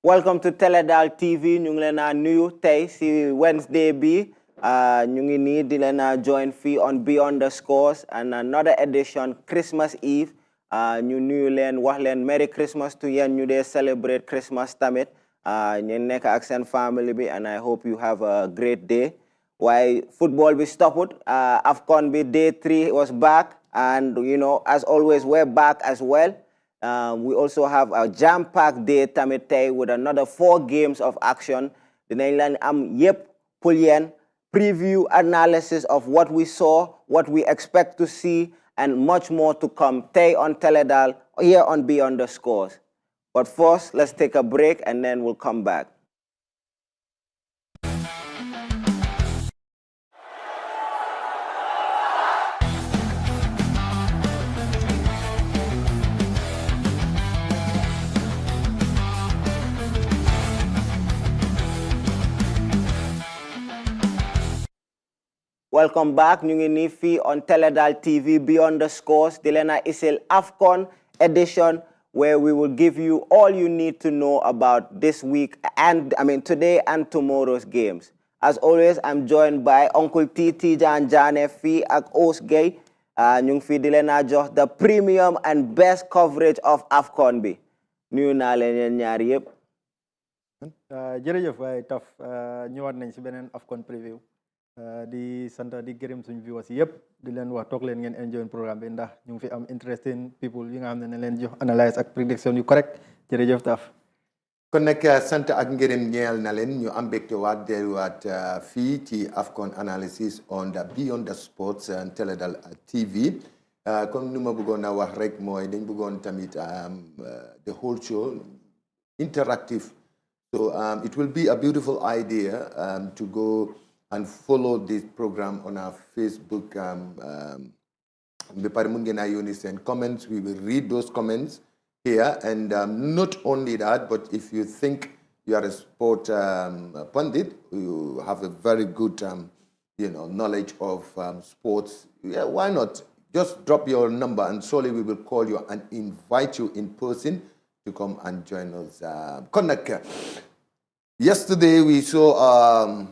Welcome to Teledal TV. Ñu ngi leen a nuyu tey si Wednesday bi ñu ngi nii di leen a join fii on Beyond the Scores and another edition Christmas Eve. Ñu nuyu leen wax leen Merry Christmas to yéen ñu dee celebrate Christmas tamit. ñu nekk ak seen family bi and I hope you have a great day. Why football we stopped. Afcon be day 3 was back, and as always, we're back as well. We also have a jam-packed day tamit with another 4 games of action. Dinañ am yep pulien preview analysis of what we saw, what we expect to see, and much more to come. Tay on Teledal here on Beyond the Scores. But first, let's take a break and then we'll come back. Welcome back. Ñu ngi nii fii on Teledal TV Beyond the Scores. Di leen a isil Afcon edition where we will give you all you need to know about this week and today and tomorrow's games. As always, I'm joined by Uncle Titi Jane fii ak Os Gay. Ñu ngi fii di leen a jox the premium and best coverage of Afcon bi. Nuyu naa leen ñaar yëpp. Jërëjëf waay taf ñëwaat nañ si beneen Afcon preview. Di santa di gërëm suñu viewers yëpp di leen wax toog leen ngeen enjoy programme bi ndax ñu ngi fi am interesting people yi nga xam ne leen jox analyse ak prediction yu correct jërëjëf taf kon nag sant ak ngërëm ñeel na leen ñu am mbégte waat delluwaat fii ci Afcon analysis on the Beyond the Sports and Teledal TV comme nu ma bëggoon a wax rek mooy dañ bëggoon tamit the whole show interactive so it will be a beautiful idea to go and follow this program on our Facebook. Comments. We will read those comments here. And not only that, but if you think you are a sport pundit, you have a very good knowledge of sports, yeah, why not? Just drop your number and solely we will call you and invite you in person to come and join us. Yesterday we saw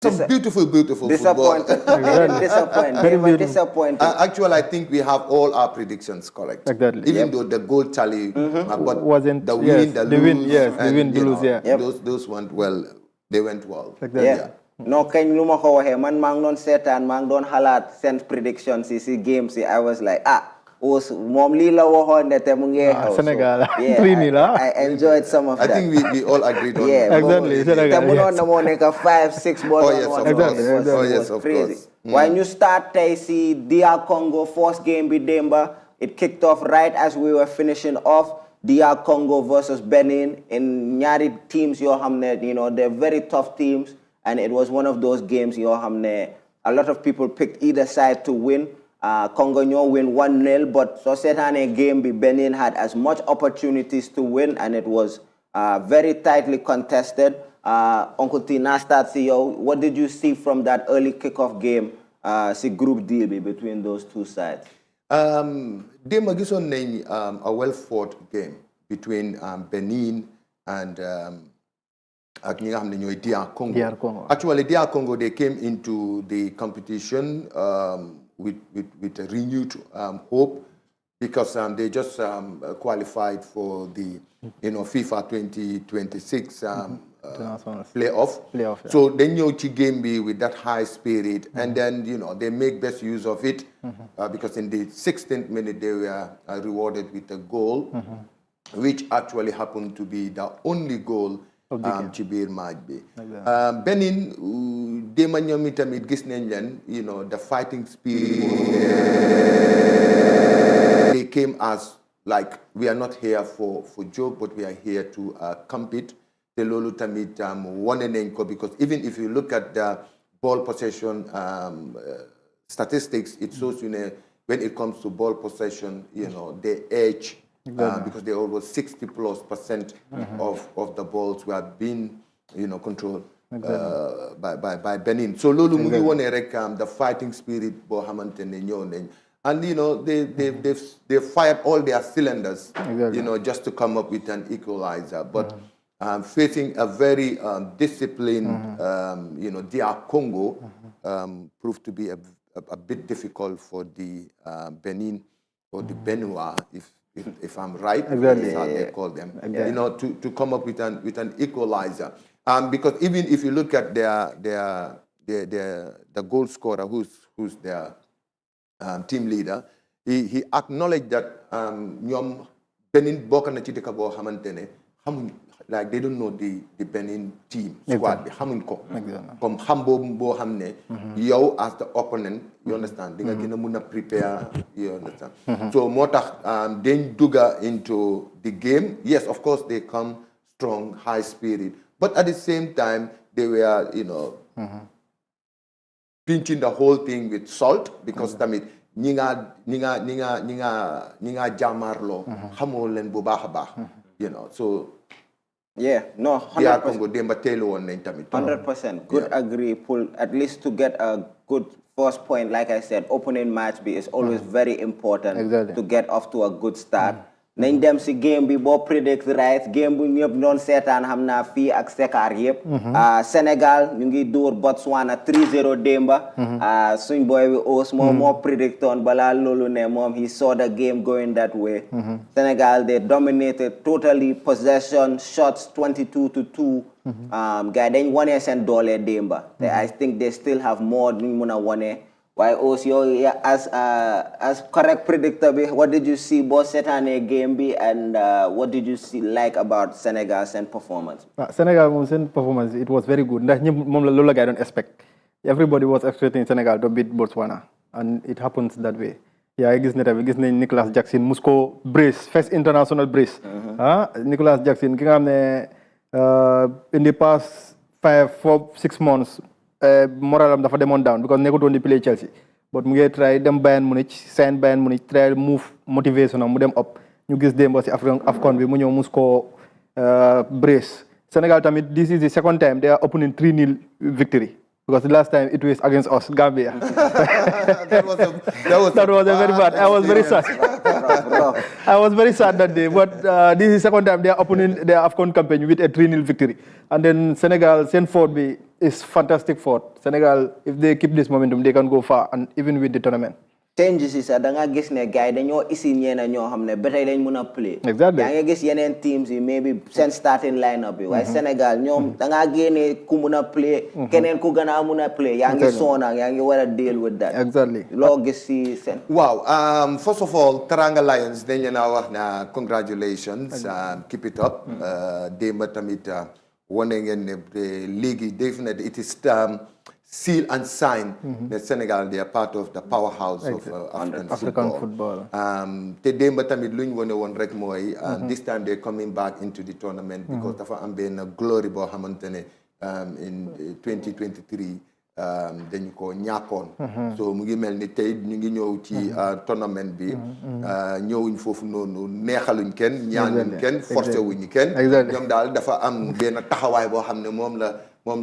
some beautiful football. Disappointed. Actually, I think we have all our predictions correct. Exactly. Even though the goal tally but wasn't the win, the lose, yeah. Those went well. They went well. Exactly. Yeah. No, kañ lu ma ko waxee man maa ngi doon seetaan maa ngi doon xalaat seen predictions si games I was like moom lii la waxoon ne te mu ngi xew. Sénégal I enjoyed some of that. I think we all agreed on that. Exactly. Te munoon na moo nekk 5-6 balls. Oh yes, of course. Waaye ñu start tey si DR Congo first game bi démba it kicked off right as we were finishing off. DR Congo versus Benin in ñaari teams yoo xam ne they're very tough teams and it was one of those games yoo xam ne a lot of people picked either side to win. Congo win 1-0, but so seetaanee game bi Benin had as much opportunities to win and it was very tightly contested. Uncle Tina, start si yow. What did you see from that early kickoff game si group deal bi between those two sides? Démb gisoon nañ a well-fought game between Benin and ak ñi nga xam ne ñooy DR Congo. Actually, DR Congo, they came into the competition with a renewed hope because they just qualified for the FIFA 2026 playoff. Yeah. So they ñëw ci game bi with that high spirit and then they make best use of it because in the 16th minute they were rewarded with a goal which actually happened to be the only goal ci biir match bi Benin déema ñoom itamit gis nañ leen the fighting spirit they came as like we are not here for joke but we are here to compete te loolu tamit wane nañ ko because even if you look at the ball possession statistics it shows when it comes to ball possession they edge because they almost 60+% of the balls were being controlled by Benin. So lolu mu ngi wone rek the fighting spirit boo xamante ne ñëw nañ And they fired all their cylinders, just to come up with an equalizer. But facing a very disciplined, DR Congo, proved to be a bit difficult for the Benin or the Benoit, if I'm right, that's how they call them, to come up with an equalizer. Because even if you look at the goal scorer, who's their team leader, he acknowledged that Benin bokk na ci dëkk boo xamante ne xamuñ like they don't know the Benin team squad bi xamuñ ko comme xam boo xam ne yow as the opponent you understand di nga gën a mun a prepare you understand so moo tax dañ dugga into the game. Yes, of course they come strong, high spirit, but at the same time they were pinching the whole thing with salt because tamit ñi nga jàmmarloo xamoo leen bu baax a baax so yeah, no, 100%. Congo demba teelu woon nañ tamit 100%. Good agree. Pull at least to get a good first point. Like I said, opening match is always very important to get off to a good start. Nañ dem si game bi boo predict right game bu ñëpp doon seetaan xam naa fii ak Sekar yëpp Sénégal ñu ngi dóor Botswana 3-0 démba suñ boy bi Ous moo predictoon balaa loolu ne moom he saw the game going that way. Sénégal they dominated totally, possession, shots 22-2. Gars dañ wane seen doole démba te I think they still have more duñ mun a wane. Why also as correct predictor, what did you see both Setane game be and what did you see like about Senegal's performance? Senegal's performance, it was very good. Ndax mom la lolu don't expect. Everybody was expecting Senegal to beat Botswana and it happens that way. Yeah, gis nañ Nicolas Jackson musko brace, first international brace. Nicolas Jackson ki nga xamne in the past 5-6 months moralam dafa demoon down because nekkutoon di play Chelsea but mu ngi try dem Bayern Munich sign Bayern Munich try move motivation mu dem up ñu gis démb si Afcon bi mu ñëw mus ko brace. Senegal tamit this is the second time they are opening 3-0 victory because the last time it was against us, Gambia. that was very bad. I was very sad. I was very sad that day. But this is the second time they are opening their Afcon campaign with a 3-0 victory. And then Senegal, Ford is fantastic fort. Senegal, if they keep this momentum, they can go far and even win the tournament. Changes is da nga gis ne gars dañoo isi ñeena ñoo xam ne ba tey dañ mën a play. Exactly. yaa nga gis yeneen teams yi maybe seen starting lineup bi waaye Sénégal ñoom da nga génne ku mën a play keneen ku gën a mën a play yaa ngi soona yaa ngi war a deal with that. Exactly. loo gis si seen. Wow, first of all Teranga Lions dañ leen a wax na congratulations, keep it up. Démb tamit wane ngeen ne léegi definitely it is seal and sign that Senegal, they are part of the powerhouse of African football. Te démba tamit luñ wone woon rek mooy this time they're coming back into the tournament because dafa am benn glory boo xamante ne in 2023 dañu ko ñàkkoon. So mu ngi mel ni tey ñu ngi ñëw ci tournament bi ñëwuñ foofu noonu neexaluñ kenn ñaanuñ kenn forcé wuñ kenn ñoom daal dafa am benn taxawaay boo xam ne moom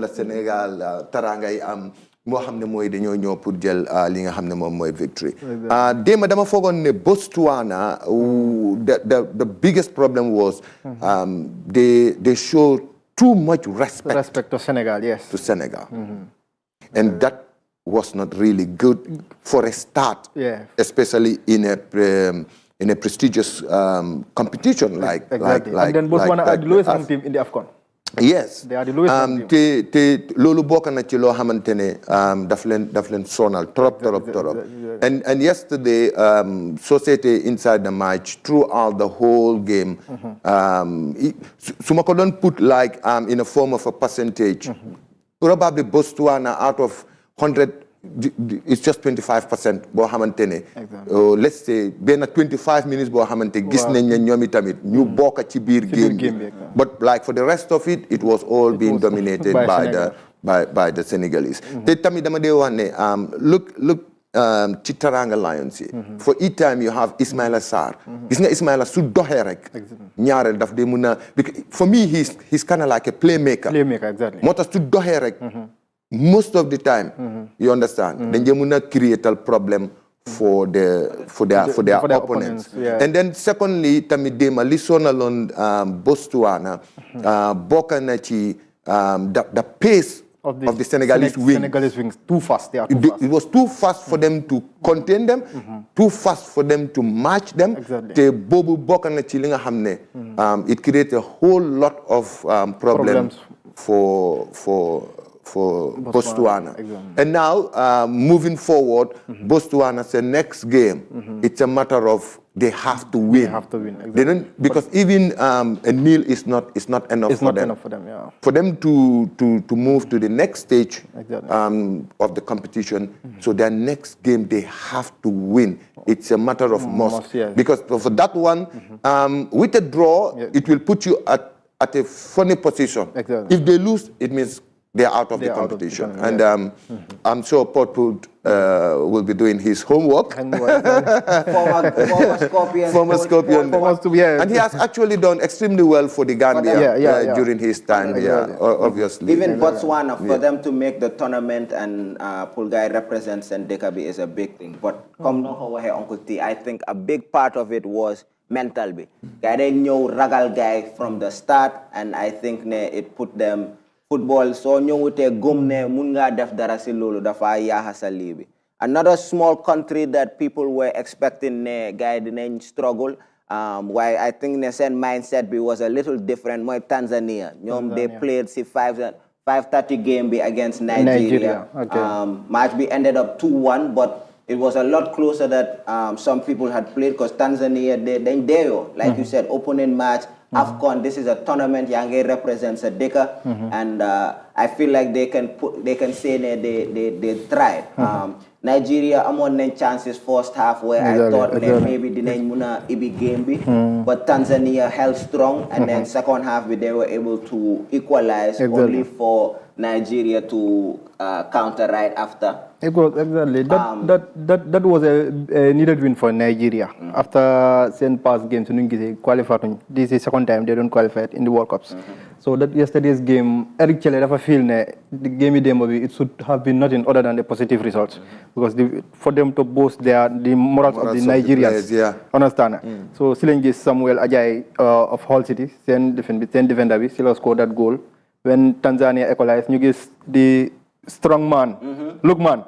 la Sénégal taranga yi am moo xam ne mooy dañoo ñëw pour jël li nga xam ne moom mooy victory. démb dama foogoon ne Botswana the biggest problem was they showed too much respect to Senegal, yes. To Senegal. And that was not really good for a start, especially in a prestigious competition like and then Botswana are the lowest ranked team in the Afcon. Yes. They are the lowest team. te loolu bokk na ci loo xamante ne daf leen sonal trop. And yesterday society inside the match throughout the whole game su ma ko doon put like in a form of a percentage probably Botswana out of 100 it's just 25% boo xamante ne let's say benn 25 minutes boo xamante gis nañ ne ñoom itamit ñu bokk ci biir game bi but like for the rest of it was all being dominated by the Senegalese. te tamit dama dee wax ne look ci Teranga Lions yi for each time you have Ismaila Sarr gis nga Ismaila su doxee rek ñaareel daf dee mun a for me he's kind of like a playmaker exactly moo tax su doxee rek most of the time you understand dañ dee mun a create problem for their opponents. Yeah. And then secondly, tamit dema li sonalon Botswana bokk na ci the pace of the Senegalese wings. Too fast. They are too fast. It was too fast for them to contain them, too fast for them to match them. Te bobu bokk na ci li nga xamne it created a whole lot of problems for Botswana. And now, moving forward, Botswana's next game, it's a matter of they have to win. They have to win. Exactly. They don't, because even a nil is not enough it's for not them. enough for them, yeah. For them to move to the next stage of the competition, so their next game they have to win. It's a matter of must. Yes. Because for that one, with a draw, it will put you at a funny position. Exactly. If they lose, it means they're out of the competition. And I'm sure Portwood will be doing his homework. Former Scorpion. And he has actually done extremely well for the Gambia during his time. Obviously. Even Botswana, for them to make the tournament and Pulgai represents Ndekabi is a big thing. But come no Uncle T, I think a big part of it was mental. They knew ragal guy from the start, and I think it put them football so ñewute gomne mun nga def dara ci lolu dafa yaaxa sa libi. Another small country that people were expecting guy dinañ struggle why I think sen mindset was a little different moy Tanzania ñom they played ci 5:30 game against Nigeria. Match ended up 2-1, but it was a lot closer that some people had played because Tanzania they like you said, opening match Afcon, this is a tournament. Yange represents a Deka, and I feel like they can say they tried. Nigeria, I'm on chances first half where I thought maybe the muna ibi game be, but Tanzania held strong, and then second half they were able to equalize only for Nigeria to counter right after. Exactly. That was a needed win for Nigeria. After St. Pass games, qualified. This is the second time they don't qualify in the World Cups. So that yesterday's game, Eric Chelle never feel the game it should have been nothing other than a positive result, because for them to boast the morals of the Nigerians. Understand? So Silengi Samuel Ajay of Hull City, then defender, still scored that goal. When Tanzania equalized, you get the strong man, Lukman,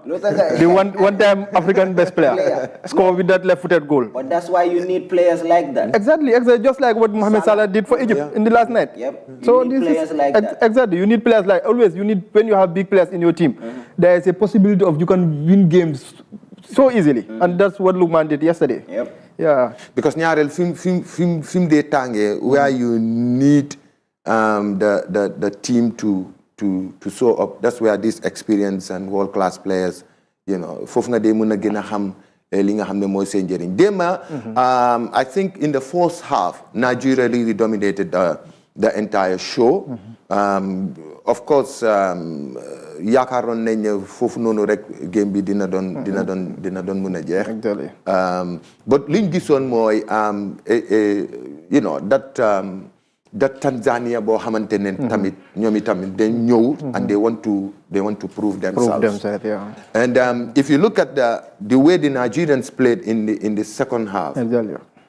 the one-time African best player, score with that left-footed goal. But that's why you need players like that. Exactly, just like what Mohamed Salah did for Egypt in the last night. So you need players like that. Exactly, you need players like, always, you need, when you have big players in your team, there is a possibility of you can win games so easily. And that's what Lukman did yesterday. Yeah. Because nyarel film de tange where you need the team to show up. That's where these experienced and world-class players, fofu nga de mëna gëna xam li nga xamne moy seen jëriñ. I think in the first half Nigeria really dominated the entire show. Of course, yaakaaroon nañ fofu nonu rek game bi dina don mëna jeex. But liñ gisoon moy that Tanzania bo xamantene tamit ñomi tamit they ñew and they want to prove themselves. And if you look at the way the Nigerians played in the second half,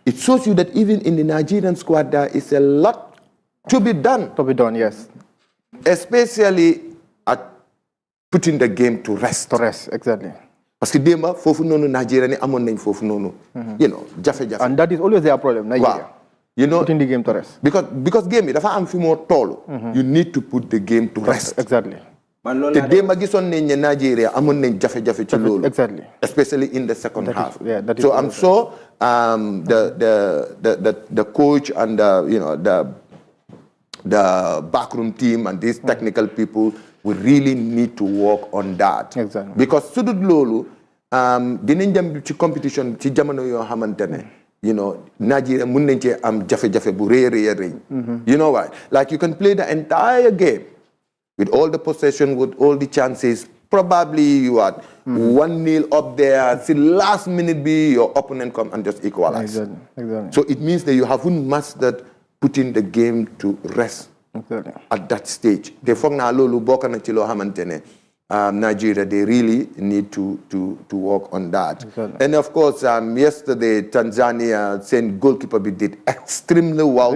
it shows you that even in the Nigerian squad there is a lot to be done. Yes. Especially at putting the game to rest. Exactly. Parce que demba fofu nonu Nigeria ni amon nañ fofu nonu. Jafe-jafe. And that is always their problem, Nigeria. Putting the game to rest. Because game dafa am fi mo tollu. You need to put the game to rest. Exactly. Te demba gisoon nañ ne Nigeria amon nañ jafe-jafe ci lolu. Exactly. Especially in the second half. So I'm sure the coach and the backroom team and these technical people will really need to work on that. Exactly. Because sudut lolu dinañ dem ci competition ci jamono yo xamantene Nigeria mun nañ ci am jafe-jafe bu rëy. You know why? Like you can play the entire game with all the possession, with all the chances. Probably you are 1-0 up there. See last minute your opponent come and just equalize. Exactly. So it means that you haven't mastered putting the game to rest at that stage. Te foog naa loolu bokk na ci loo xamante ne Nigeria, they really need to work on that. Exactly. And of course, yesterday, Tanzania, sent goalkeeper did extremely well,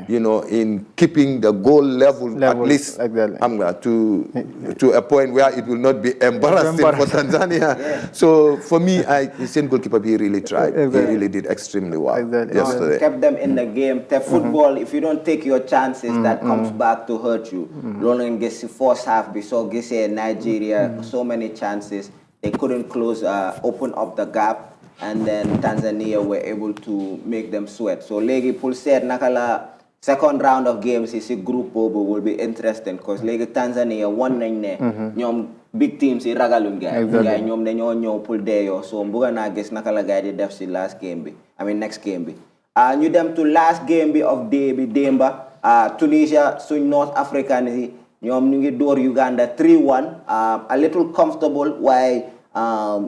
in keeping the goal level at least to a point where it will not be embarrassing for Tanzania. So for me, sent goalkeeper really tried. He really did extremely well yesterday. Kept them in the game. The football, if you don't take your chances, that comes back to hurt you. Rolling gets the first half, so gets Nigeria. So many chances, they couldn't open up the gap, and then Tanzania were able to make them sweat. So Legi Pool said nakala second round of games is a group over will be interesting because Legi Tanzania won nyom big teams in ragalun guy nyom dañoo ñew pour deyo so mbuga na gis nakala guy di def ci next game bi ñu dem to last game bi of day bi demba Tunisia suñ North African ñoom ñu ngi door Uganda 3-1 a little comfortable while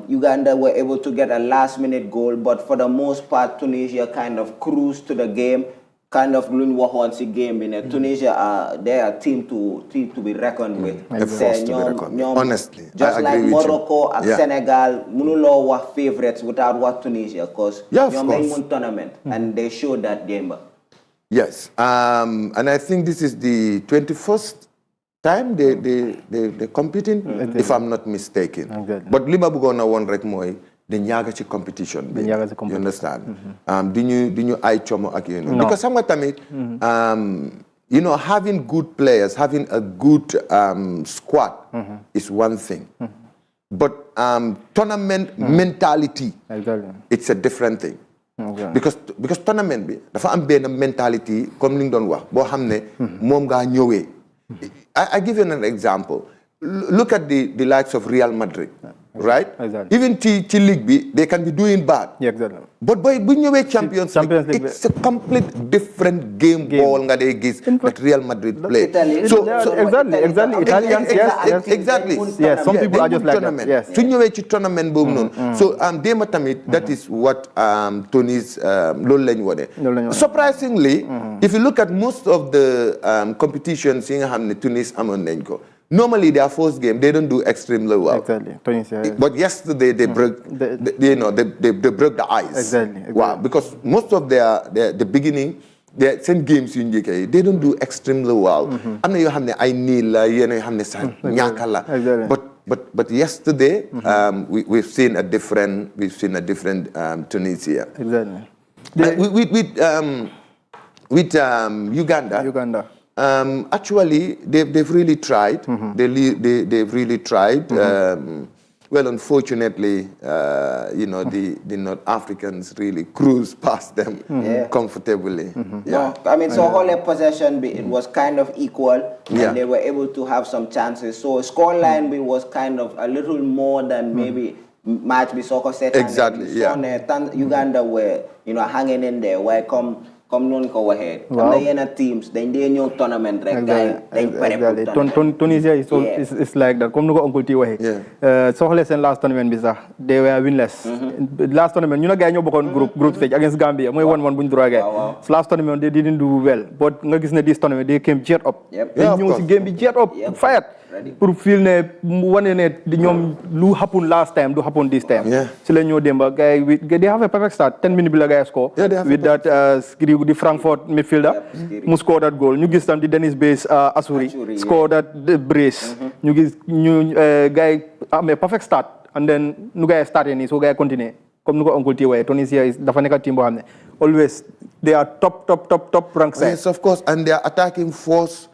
Uganda were able to get a last-minute goal, but for the most part, Tunisia kind of cruised to the game, kind of luñ waxoon ci game bi ne Tunisia they are a team to be reckoned with. A force to be reckoned with. Honestly, just like Morocco and Senegal, mënuloo wax favorites without what Tunisia, because ñoom dañ mun tournament and they showed that game. Yes, and I think this is the 21st time they competing, if I'm not mistaken. But lima bugona one rek moy the ñaga ci competition. You understand? Do you eye chomo ak yenu? Because somewhat tamit having good players, having a good squad is one thing. But tournament mentality, it's a different thing. Because tournament bi dafa am ben mentality comme li doon wax bo xamne mom nga ñëwé. I give you an example. Look at the likes of Real Madrid, right? Exactly. Even to League B, they can be doing bad. Yeah, exactly. But when you were Champions League, it's a complete different game ball that Real Madrid play. Exactly. Italians, yes. Exactly. Yes, some people are just like that. Yes. Tournament So that is what Tony's surprisingly, if you look at most of the competitions in Tunis normally their first game they don't do extremely well. Exactly. But yesterday they broke they broke the ice. Exactly. Wow, because most of the beginning they send games in UK, they don't do extremely well. Amna yo xamne ay nil la yene xamne sa ñaka la. But yesterday we've seen a different Tunisia. Exactly. With Uganda. Actually, they've really tried. They've really tried. Well, unfortunately, the North Africans really cruised past them comfortably. Yeah. I mean, so whole possession, it was kind of equal, and they were able to have some chances. So scoreline was kind of a little more than maybe match be soccer set. Exactly. Uganda were hanging in there. Where come non ko waxe am na yenn teams dañ dé ñew tournament rek gaay dañ paré Tunisia is like that comme nuko Uncle T waxe so xolé sen last tournament bi sax they were winless last tournament ñu na gaay ñoo bokon group stage against Gambia moy 1-1 buñ droit gaay last tournament they didn't do well but nga gis ne this tournament they came jet up dañ ñew ci game bi jet up fight pour feel ne wone ne ñom lu happen last time do happen this time ci la ñoo demba gaay they have a perfect start 10 minutes bi la gaay score with that the Frankfurt midfielder mu score that goal ñu gis tam di Dennis Bays Assouri score that brace ñu gis ñu gaay amé perfect start and then nu gaay starté ni so gaay continuer comme nu ko Uncle T way Tunisia dafa nekk team bo xamné always they are top rank side. Yes, of course, and their attacking force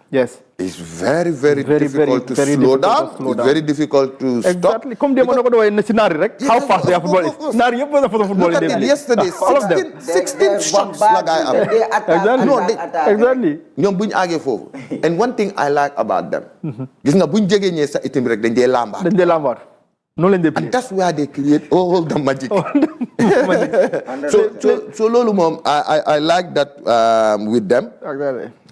it's very difficult to slow down. It's very difficult to stop. Exactly. Come they mono ko na sinari rek. How fast they are football is. Sinari yep na football in them. Yesterday, 16 shots la guy up. Exactly. Ñom buñ agé fofu. And one thing I like about them. Gis nga buñ jégué ñé sa itim rek dañ dé lambar. No len they play. And that's where they create all the magic. So lolu mom I like that with them.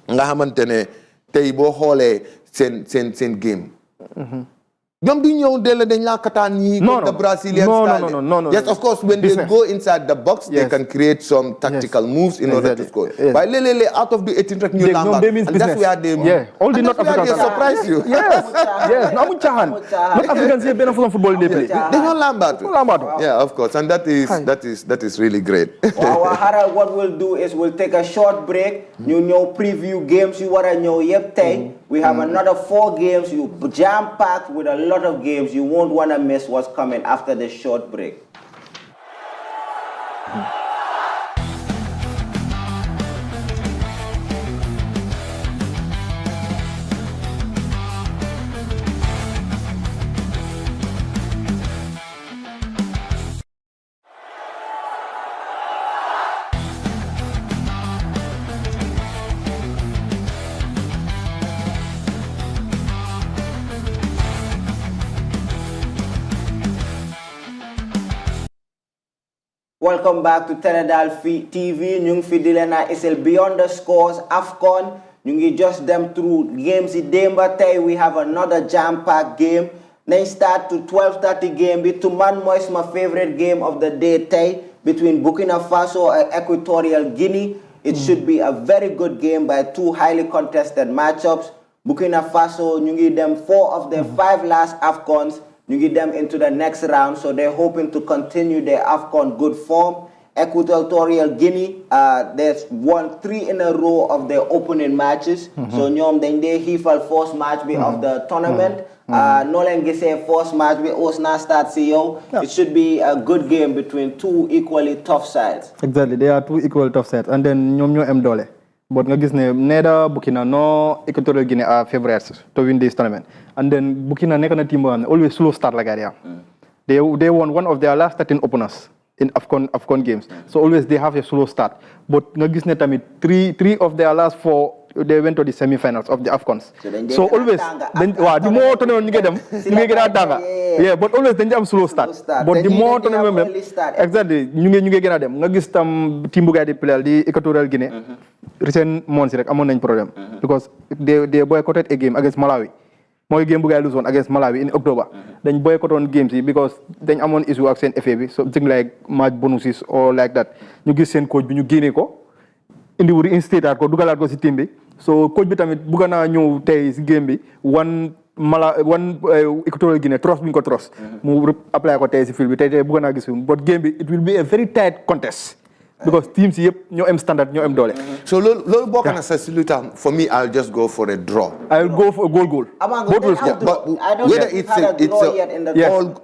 Nga xamantene tay bo xolé sen game ñoom du ñëw de la dañ la kataan ñi No, the no. Brazilian No, style. no. Yes, of course, when Business. they go inside the box, they Yes. can create some tactical moves in order to Exactly. score. Yes. But lele out of the 18 track new lamba, They means and that's business. where they All the and North that's where Africans they surprise you. Yes, no amuñ caaxaan. North Africans yëpp benn façon football they play. They don't lambatu. Yeah, of course, and that is really great. Wow, Harold, what we'll do is we'll take a short break. You know, preview games you wanna know. We have another 4 games. You jam packed with a lot of games. You won't wanna miss what's coming after this short break. Welcome back to Tenedal TV. Ñu ngi fi di leen a isel Beyond the Scores Afcon. Ñu ngi just them through games yi démba tey we have another jam-packed game. Nañ start to 12:30 game bi to man mooy my favorite game of the day tey between Burkina Faso and Equatorial Guinea. It should be a very good game by 2 highly contested matchups. Burkina Faso ñu ngi dem 4 of their 5 last Afcons. You get them into the next round, so they're hoping to continue their Afcon good form. Equatorial Guinea, they've won 3 in a row of their opening matches. So ñoom dañ dee xiifal first match of the tournament. No leen gisee first match bi Osna start si yow. It should be a good game between 2 equally tough sides. Exactly, they are 2 equal tough sides, and then ñoom ñoo am doole. But nga gis ne neither Burkina nor Equatorial Guinea are favorites to win this tournament. And then Burkina nekk na team boo xam ne always slow start like that. They won one of their last 13 openers in Afcon games. So always they have a slow start. But nga gis ne tamit 3 of their last 4 they went to the semi-finals of the Afcons. So always the more tournament you get them, you get a tanga. Yeah, but always dañ am slow start. But the more tournament exactly ñu get a dem. Nga gis tam team bu gaay di play di Equatorial Guinea. Recent months rek amoon nañ problème because they boycotted a game against Malawi. Mooy game bu gaay lose woon against Malawi in October. Dañ boycottoon games yi because dañ amoon issue ak seen FA bi something like match bonuses or like that. Ñu gis seen coach bi ñu génnee ko indi wu reinstateaat ko dugalaat ko si team bi. So coach bi tamit bëgg naa ñëw tey si game bi one Equatorial Guinea trust bi ñu ko trust. Mu apply ko tey si field bi tey bëgg naa gis but game bi it will be a very tight contest. Because teams yëpp ñoo am standard ñoo am doole. So loolu bokk na sa si lu tax for me I'll just go for a draw. I'll go for a goal. Both will score. But whether it's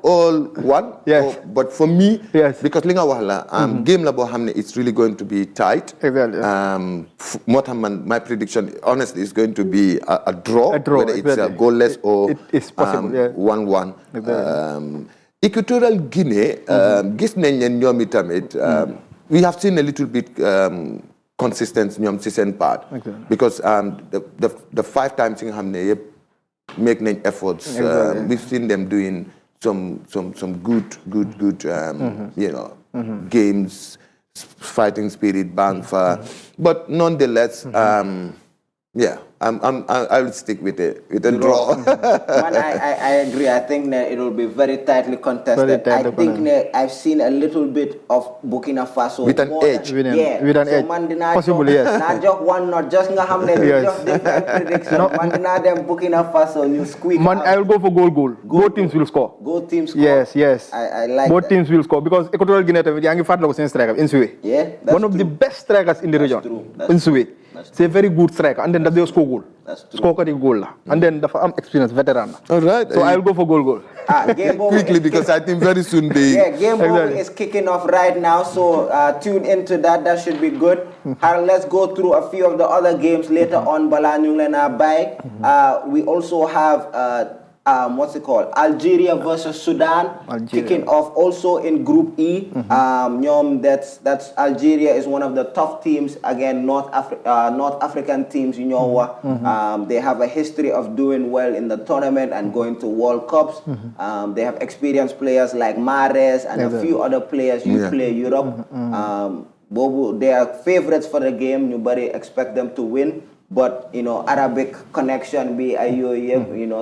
all one. Yes. But for me. Yes. Because li nga wax la game la boo xam ne it's really going to be tight. Exactly. Moo tax man my prediction honestly is going to be a draw. Whether it's exactly. goalless or it's possible. 1-1. Exactly. Equatorial Guinea gis nañ leen ñoom itamit. We have seen a little bit consistent ñoom ci seen part. Because the 5 times yi nga xam ne yëpp make nañ efforts. We've seen them doing some good games, fighting spirit bang for. But nonetheless, I will stick with a draw. Man, I agree. I think that it will be very tightly contested. I think that I've seen a little bit of Burkina Faso with an edge. With an edge. Possibly, yes. Not just one, not just just different prediction. Man, deny them Burkina Faso you squeak. Man, I will go for goal. Both teams will score. Both teams score. Yes. I like both teams will score because Equatorial Guinea yaa ngi fàttaliku seen striker Insue. Yeah, that's one of the best strikers in the region. Insue. It's a very good striker, and then they score goal. Score the goal, and then the experience veteran. All right. So I will go for goal. Quickly because I think very soon game is kicking off right now. So tune into that. That should be good. Let's go through a few of the other games later on. We also have. What's it called? Algeria versus Sudan, kicking off also in Group E. That's Algeria is one of the tough teams. Again, North African teams. They have a history of doing well in the tournament and going to World Cups. They have experienced players like Mahrez and a few other players who play Europe. They are favorites for the game. Nobody expect them to win. but Arabic connection be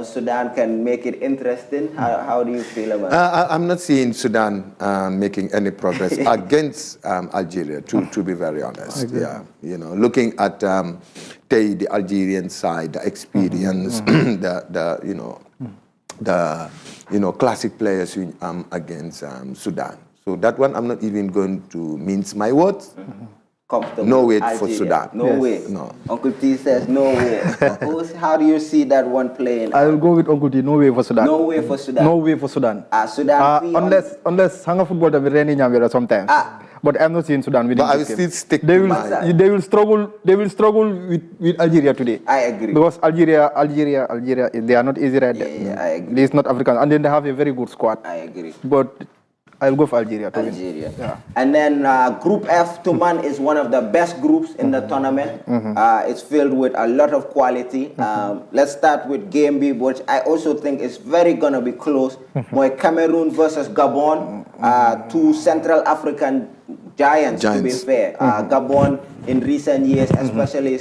Sudan can make it interesting. How do you feel about it? I'm not seeing Sudan making any progress against Algeria, to be very honest. Exactly. Yeah, looking at the Algerian side, the experience, the classic players against Sudan. So that one, I'm not even going to mince my words. No way for Sudan. No way. No. Uncle T says no way. How do you see that one playing? I will go with Uncle T. No way for Sudan. No way for Sudan. No way for Sudan. Sudan. Unless Hanga football will rainy sometimes. But I'm not seeing Sudan winning. But I will this still game. stick They to will. my... They will struggle. They will struggle with Algeria today. I agree. Because Algeria, they are not easy right there. Yeah, I agree. They is not African, and then they have a very good squad. I agree. But I'll go for Algeria. Algeria. Yeah. And then Group F, Tuman, is one of the best groups in the tournament. It's filled with a lot of quality. Let's start with Game B, which I also think is very going to be close. Cameroon versus Gabon, two Central African giants. To be fair. Gabon in recent years, especially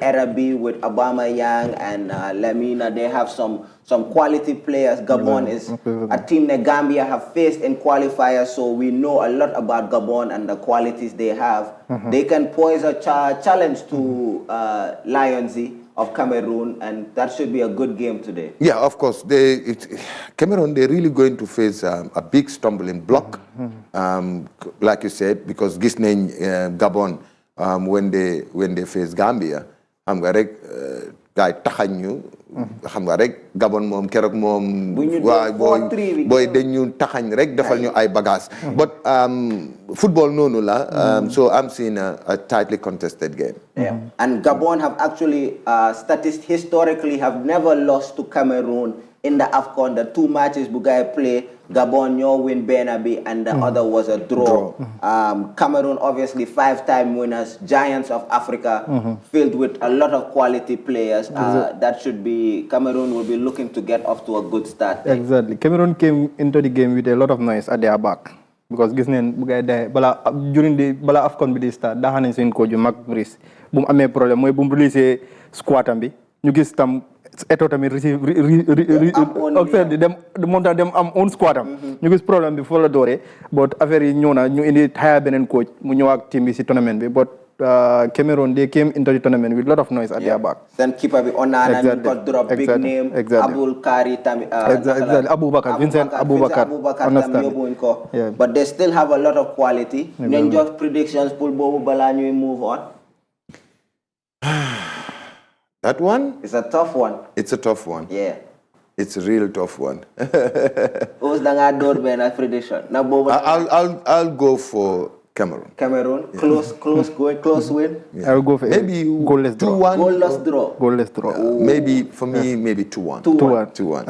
Arabi with Obama Yang and Lamina, they have some quality players. Gabon is a team that Gambia have faced in qualifiers, so we know a lot about Gabon and the qualities they have. They can pose a challenge to Lionsy of Cameroon, and that should be a good game today. Yeah, of course. Cameroon, they're really going to face a big stumbling block, like you said, because Gabon, when they face Gambia, I'm going to guy taxañ ñu xam nga rek Gabon moom keroog moom booy dañu taxañ rek defal ñu ay bagages but football noonu la so I'm seeing a tightly contested game. Yeah. And Gabon have actually historically have never lost to Cameroon in the Afcon. The two matches Bugay play, Gabon win Benabi and the other was a draw. Cameroon obviously 5-time winners, giants of Africa, filled with a lot of quality players. That should be, Cameroon will be looking to get off to a good start. Exactly. Cameroon came into the game with a lot of noise at their back. Because gis neen Bugay day during the Afcon bi di start daa xanañ seen coach Mac Brice bu mu amee problème mooy bu mu release squad am bi ñu gis tam Eto tamit moom tam dem am own squad am ñu gis problème bi foofu la dooree but affaire yi ñëw na ñu indi hire beneen coach mu ñëw ak team bi si tournament bi but Cameroon they came into the tournament with a lot of noise at their back. Then keeper bi Onana ñu ko drop big name Abul Kari tamit exactly Abubakar Vincent Abubakar tam yóbbuwuñ ko but they still have a lot of quality. Nañ jox predictions pour boobu balaa ñuy move on. That one? It's a tough one. It's a tough one. Yeah. It's a real tough one. Who's the door Ben prediction? I'll go for Cameroon. Cameroon, close win. Yeah. I'll go for maybe goalless draw. Goalless draw. Maybe for me, maybe 2-1. 2-1.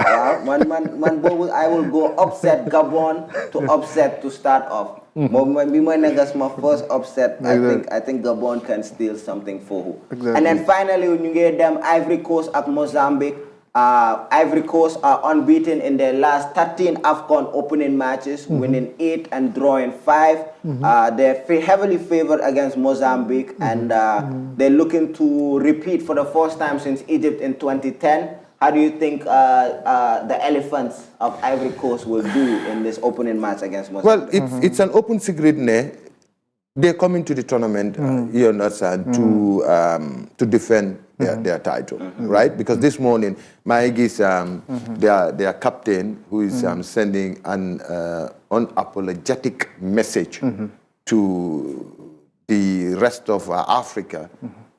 Man, I will go upset Gabon to start off. Be my negas my first upset. I think Gabon can steal something for who. Exactly. And then finally, when you get them Ivory Coast at Mozambique. Ivory Coast are unbeaten in their last 13 Afcon opening matches, winning 8 and drawing 5. They're heavily favored against Mozambique, and they're looking to repeat for the first time since Egypt in 2010. How do you think the Elephants of Ivory Coast will do in this opening match against Mozambique? Well, it's an open secret. They're coming to the tournament, you understand, to defend their title, right? Because this morning, Maigis, their captain, who is sending an unapologetic message to the rest of Africa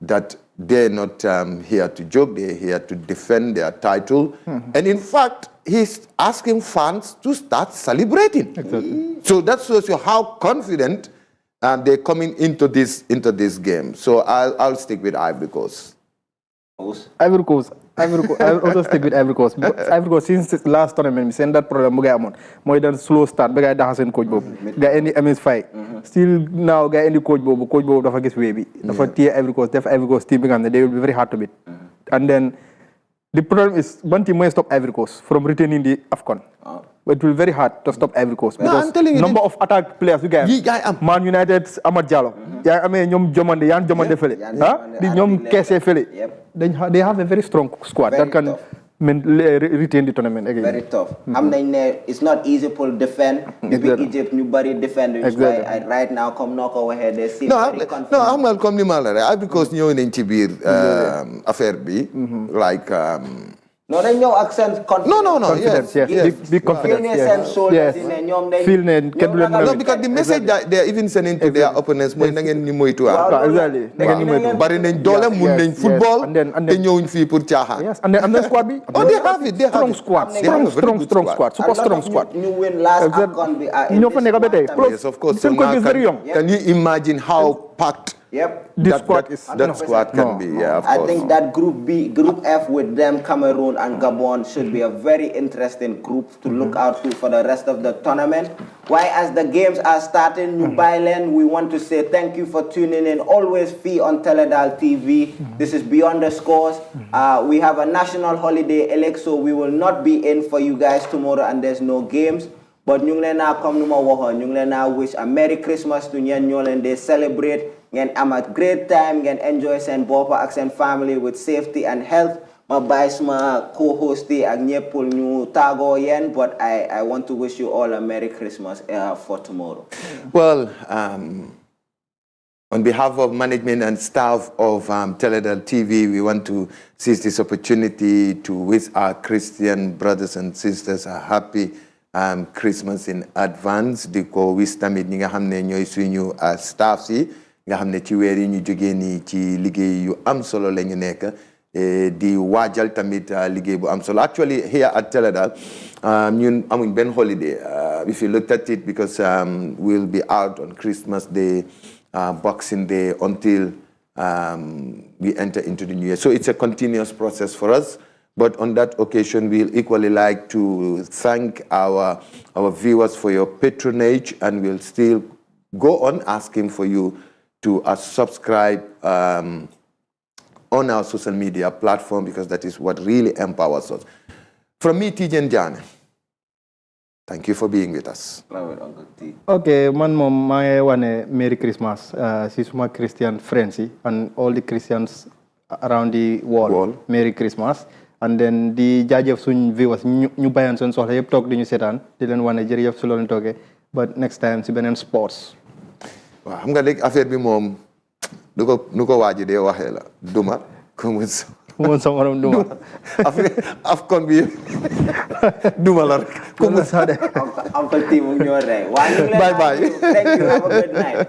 that they're not here to joke, they're here to defend their title. And in fact, he's asking fans to start celebrating. Exactly. So that shows you how confident they're coming into this game. So I'll stick with Ivory Coast. Ivory Coast. I will also stick with Ivory Coast. Ivory Coast since the last tournament, we send that problem more than slow start. But I have coach Bob. Guy any MS5. Still now, guy any coach Bob. Coach Bob dafa gis way bi. Dafa tier Ivory Coast. Def Ivory Coast team and they will be very hard to beat. And then the problem is one team may stop Ivory Coast from retaining the Afcon. it will be very hard to stop Ivory Coast. No, I'm telling you, number of attack players you get. Man United, Amad Diallo. Yeah, I mean, ñom Jomande Fele. The ñom Kesse Fele. They have a very strong squad that can retain the tournament again. Very tough. It's not easy to defend. Exactly. Egypt, nobody defend. Exactly. Right now, come knock over here. They seem very confused. No, I'm not coming mal because ñëw nañ ci biir affaire bi like no, they know accent confidence. No. Confidence, yes. Big confidence. Yes. Feel no, because the message that they're even sending to their opponents, mooy na ngeen ñu moytu exactly. Bari nañ doole, mun nañ football, te ñëwuñ fii pour caaxaan. Yes, and then squad bi. Oh, they have it. Strong squad. Strong squad. Super strong squad. You win last Afcon. Yes, of course. So now can you imagine how packed that squad can be? Yeah, of course. I think that Group F with them, Cameroon and Gabon should be a very interesting group to look out to for the rest of the tournament. Why, as the games are starting, New Bailen, we want to say thank you for tuning in. Always fee on Teledal TV. This is Beyond the Scores. We have a national holiday, Alex, so we will not be in for you guys tomorrow, and there's no games. But ñu ngi leen a comme numa waxoon ñu ngi leen a wish a Merry Christmas to ñeen ñoo leen de celebrate ngeen am a great time ngeen enjoy seen boppa ak seen family with safety and health. Ma bàyyi suma co-host yi ak ñëpp ñu tàggoo yeen, but I want to wish you all a Merry Christmas for tomorrow. Well, on behalf of management and staff of Teledal TV, we want to seize this opportunity to wish our Christian brothers and sisters a happy Christmas in advance. Di ko wish tamit ñi nga xam ne ñooy suñu staff si nga xam ne ci weer yi ñu jógee nii ci liggéey yu am solo la ñu nekk di waajal tamit liggéey bu am solo. Actually here at Teledal ñun amuñ benn holiday if you looked at it, because we'll be out on Christmas Day, Boxing Day, until we enter into the new year. So it's a continuous process for us. But on that occasion, we'll equally like to thank our viewers for your patronage, and we'll still go on asking for you to subscribe on our social media platform, because that is what really empowers us. From me, Tijen Jane, thank you for being with us. Okay, man mom, my one Merry Christmas. She's my Christian friends and all the Christians around the world. Merry Christmas. And then di jaajëf suñ viewers ñu bayan suñ soxla yëpp toog di ñu seetaan di leen wane jërëjëf su loolu toogee but next time si beneen sports. waaw xam nga léegi affaire bi moom nu ko waaji dee waxee la duma ko mun sa morom duma Afcon bi duma la rek ko mun sa de Uncle Tim ñoo rey. Bye bye. Thank you. Have a good night.